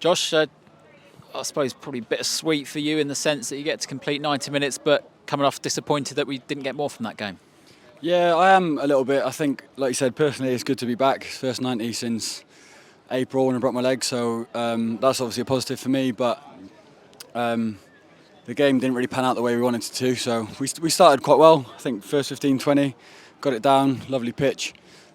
Josh, I suppose probably bittersweet for you in the sense that you get to complete 90 minutes, but coming off disappointed that we didn't get more from that game. Yeah, I am a little bit. I think, like you said, personally, it's good to be back. First 90 since April when I broke my leg, so that's obviously a positive for me. But the game didn't really pan out the way we wanted it to. So we started quite well. I think first 15, 20, got it down, lovely pitch.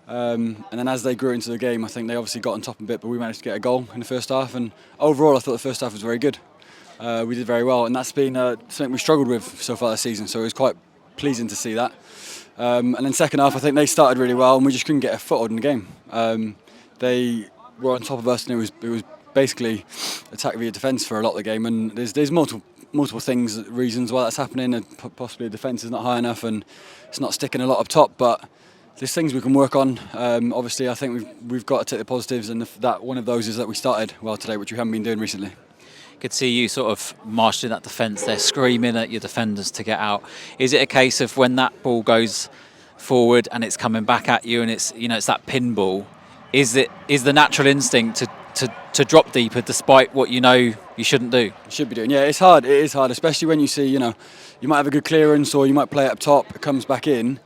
And then as they grew into the game, I think they obviously got on top a bit, but we managed to get a goal in the first half. And overall, I thought the first half was very good. We did very well, and that's been something we struggled with so far this season. So it was quite pleasing to see that. And then second half, I think they started really well, and we just couldn't get a foothold in the game. They were on top of us, and it was basically attack via defence for a lot of the game. And there's multiple things, reasons why that's happening. And possibly the defence is not high enough, and it's not sticking a lot up top. But there's things we can work on. Obviously, I think we've got to take the positives, and that one of those is that we started well today, which we haven't been doing recently. Could see you sort of marshalling that defence there, screaming at your defenders to get out. Is it a case of when that ball goes forward and it's coming back at you and it's that pinball, is the natural instinct to drop deeper despite what you know you shouldn't do? You should be doing. Yeah, it's hard. It is hard, especially when you see, you might have a good clearance or you might play it up top, it comes back in.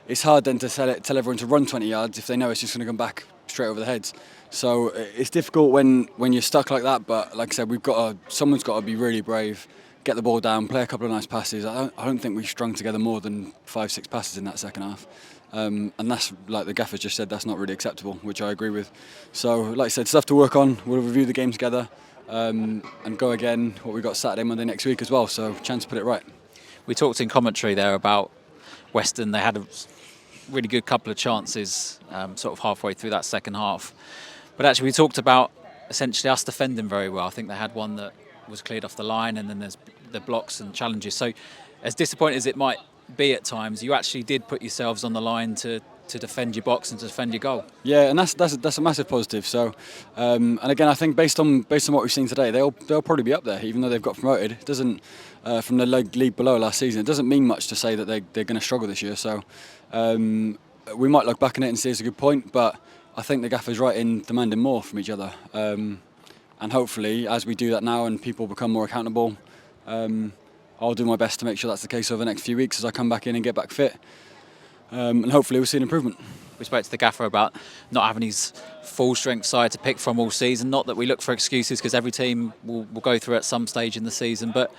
It's hard then to tell everyone to run 20 yards if they know it's just going to come back straight over the heads. So it's difficult when you're stuck like that. But like I said, someone's got to be really brave, get the ball down, play a couple of nice passes. I don't think we strung together more than 5-6 passes in that second half. And that's, like the gaffer just said, that's not really acceptable, which I agree with. So like I said, stuff to work on. We'll review the game together and go again what we got Saturday, Monday next week as well. So chance to put it right. We talked in commentary there about Weston. They had a really good couple of chances sort of halfway through that second half. But actually we talked about essentially us defending very well. I think they had one that was cleared off the line, and then there's the blocks and challenges. So as disappointing as it might be at times, you actually did put yourselves on the line to defend your box and to defend your goal. Yeah, and that's a massive positive. So, and again, I think based on what we've seen today, they'll probably be up there, even though they've got promoted. It doesn't from the league below last season. It doesn't mean much to say that they're going to struggle this year. So we might look back on it and see it's a good point, but I think the gaffer's right in demanding more from each other. And hopefully, as we do that now and people become more accountable, I'll do my best to make sure that's the case over the next few weeks as I come back in and get back fit. And hopefully we'll see an improvement. We spoke to the gaffer about not having his full strength side to pick from all season. Not that we look for excuses, because every team will go through at some stage in the season. But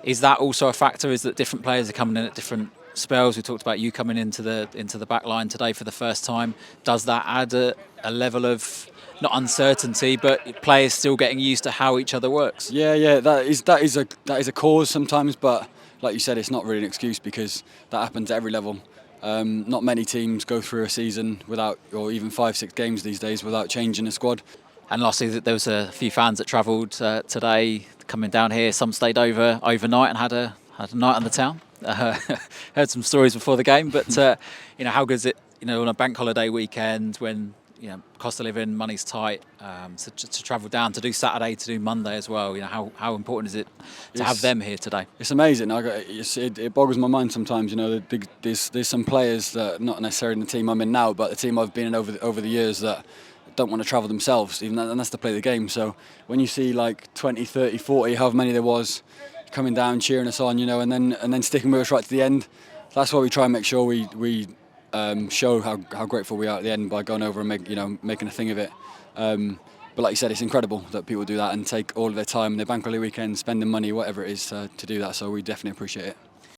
is that also a factor? Is that different players are coming in at different spells? We talked about you coming into the back line today for the first time. Does that add a level of, not uncertainty, but players still getting used to how each other works? Yeah, that is a cause sometimes, but like you said, it's not really an excuse, because that happens at every level. Not many teams go through a season without, or even 5-6 games these days, without changing a squad. And lastly, there was a few fans that travelled today coming down here. Some stayed overnight and had a night on the town. Heard some stories before the game, but how good is it? On a bank holiday weekend when cost of living, money's tight, to travel down, to do Saturday, to do Monday as well. How important is it to have them here today? It's amazing. It boggles my mind sometimes. There's some players that not necessarily in the team I'm in now, but the team I've been in over the years that don't want to travel themselves, and that's to play the game. So when you see like 20, 30, 40, however many there was, coming down, cheering us on, and then sticking with us right to the end, that's why we try and make sure we show how grateful we are at the end by going over and making a thing of it. But like you said, it's incredible that people do that and take all of their time, their bank holiday weekend, spending money, whatever it is, to do that. So we definitely appreciate it.